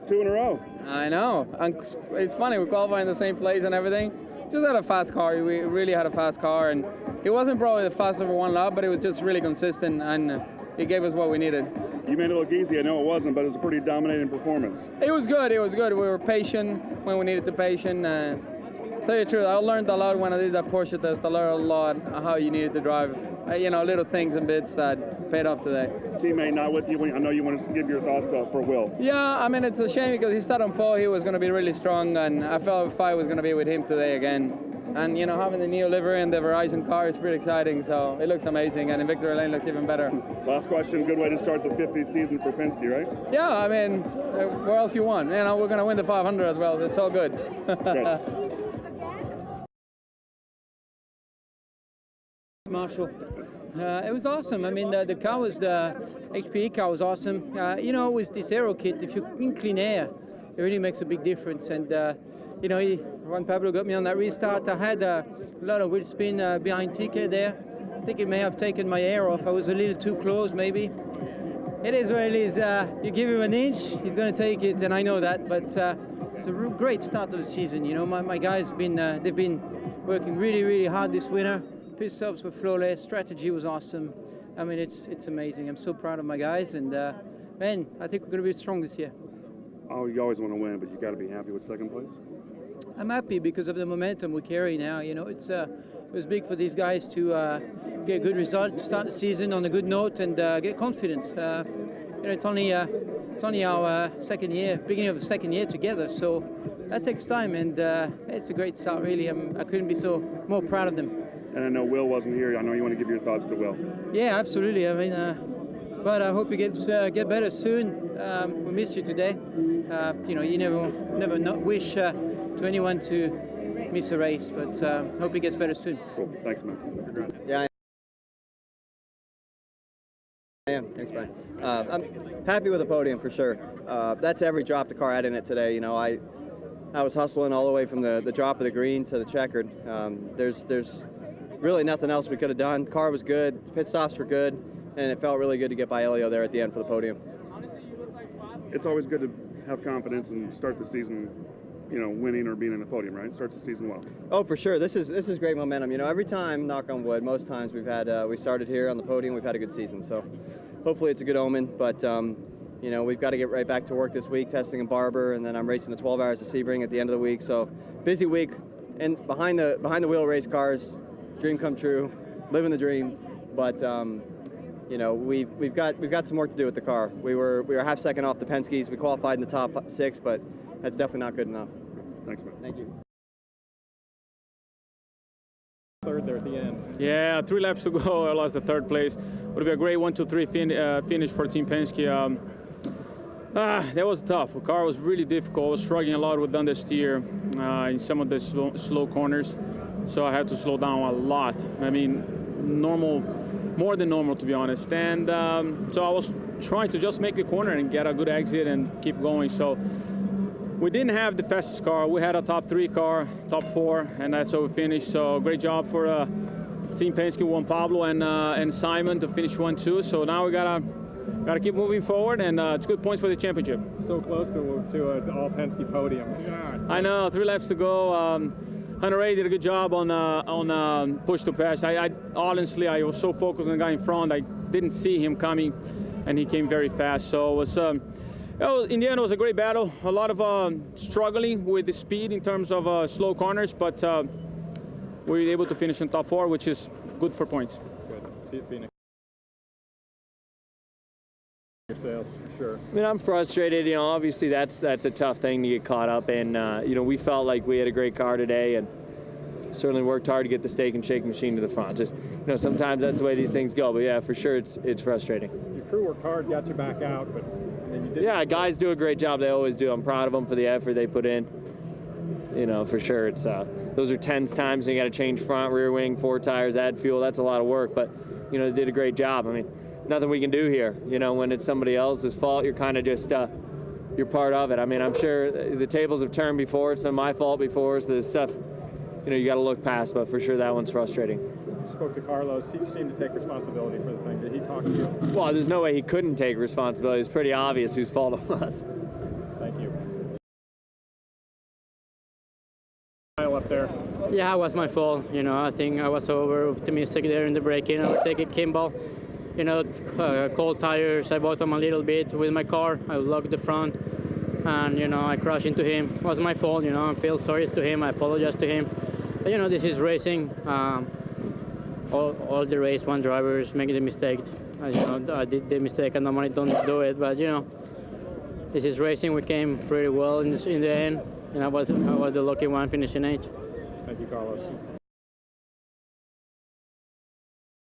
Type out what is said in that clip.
Two in a row. I know. And it's funny, we qualified in the same place and everything. Just had a fast car. We really had a fast car, and it wasn't probably the fastest for one lap, but it was just really consistent, and it gave us what we needed. You made it look easy. I know it wasn't, but it was a pretty dominating performance. It was good. It was good. We were patient when we needed to be patient. Tell you the truth, I learned a lot when I did that Porsche test. I learned a lot how you needed to drive. You know, little things and bits that paid off today. Teammate not with you. I know you wanted to give your thoughts for Will. Yeah, I mean, it's a shame because he started on pole. He was going to be really strong, and I felt if I was going to be with him today again. And, you know, having the new livery and the Verizon car is pretty exciting, so it looks amazing, and in Victory Lane looks even better. Last question, good way to start the 50th season for Penske, right? Yeah, I mean, what else you want? You know, we're going to win the 500 as well, so it's all good. Marshall. It was awesome. I mean, the car was, the HPE car was awesome. You know, with this aero kit, if you're in clean air, it really makes a big difference. And, you know, Juan Pablo got me on that restart. I had a lot of wheel spin behind TK there. I think it may have taken my air off. I was a little too close, maybe. It is what it is. You give him an inch, he's going to take it, and I know that. But it's a real great start of the season. You know, my guys they've been working really, really hard this winter. Pit stops were flawless. Strategy was awesome. I mean, it's amazing. I'm so proud of my guys, and man, I think we're going to be strong this year. Oh, you always want to win, but you got to be happy with second place. I'm happy because of the momentum we carry now. You know, it was big for these guys to get a good result, start the season on a good note, and get confidence. You know, it's only our second year, beginning of the second year together, so that takes time, and it's a great start. Really, I couldn't be more proud of them. And I know Will wasn't here. I know you want to give your thoughts to Will. Yeah, absolutely. I mean, but I hope he gets get better soon. We missed you today. You know, you never not wish to anyone to miss a race, but hope he gets better soon. Cool. Thanks, man. Congrats. Yeah, I am. Thanks, Brian. I'm happy with the podium for sure. That's every drop the car had in it today. You know, I was hustling all the way from the drop of the green to the checkered. There's really nothing else we could have done. Car was good, pit stops were good, and it felt really good to get by Elio there at the end for the podium. It's always good to have confidence and start the season, you know, winning or being in the podium, right? Starts the season well. Oh, for sure. This is great momentum. You know, every time, knock on wood, most times we started here on the podium, we've had a good season. So hopefully it's a good omen, but you know, we've got to get right back to work this week, testing in Barber, and then I'm racing the 12 hours to Sebring at the end of the week. So busy week, and behind the wheel race cars. Dream come true, living the dream, but you know, we've got some work to do with the car. We were half second off the Penske's. We qualified in the top 6, but that's definitely not good enough. Thanks, man. Thank you. Third there at the end. Yeah, 3 laps to go. I lost the 3rd place. Would be a great 1-2-3 finish for Team Penske. That was tough. The car was really difficult. I was struggling a lot with understeer in some of the slow corners. So I had to slow down a lot. I mean, more than normal, to be honest. And so I was trying to just make the corner and get a good exit and keep going. So we didn't have the fastest car. We had a top 3 car, top 4, and that's how we finished. So great job for Team Penske, Juan Pablo and Simon to finish 1-2. So now we gotta keep moving forward, and it's good points for the championship. So close to an all Penske podium. Yeah, I know, 3 laps to go. Hunter Ray did a good job on push to pass. I honestly, I was so focused on the guy in front, I didn't see him coming, and he came very fast. So it was, in the end, it was a great battle. A lot of struggling with the speed in terms of slow corners, but we were able to finish in top 4, which is good for points. Good. See it being yourself, for sure. I mean, I'm frustrated. You know, obviously that's a tough thing to get caught up in. You know, we felt like we had a great car today, and certainly worked hard to get the steak and shake machine to the front. Just, you know, sometimes that's the way these things go. But yeah, for sure, it's frustrating. Your crew worked hard, got you back out, but then you didn't. Yeah, guys do a great job. They always do. I'm proud of them for the effort they put in. You know, for sure, it's those are tense times, and you got to change front, rear wing, 4 tires, add fuel. That's a lot of work, but you know, they did a great job. I mean, nothing we can do here. You know, when it's somebody else's fault, you're kind of just you're part of it. I mean, I'm sure the tables have turned before. It's been my fault before, so there's stuff, you know, you got to look past, but for sure that one's frustrating. Spoke to Carlos. He seemed to take responsibility for the thing. Did he talk to you? Well, there's no way he couldn't take responsibility. It's pretty obvious whose fault it was. Thank you. Up there. Yeah, it was my fault. You know, I think I was over optimistic there in the braking, overtaking Kimball. You know, cold tires, I bought them a little bit with my car. I locked the front, and you know, I crashed into him. It was my fault. You know, I feel sorry to him. I apologize to him. But, you know, this is racing. All the race one drivers make the mistake. You know, I did the mistake. I normally don't do it, but you know, this is racing. We came pretty well in the end, and I was the lucky one finishing 8th. Thank you, Carlos.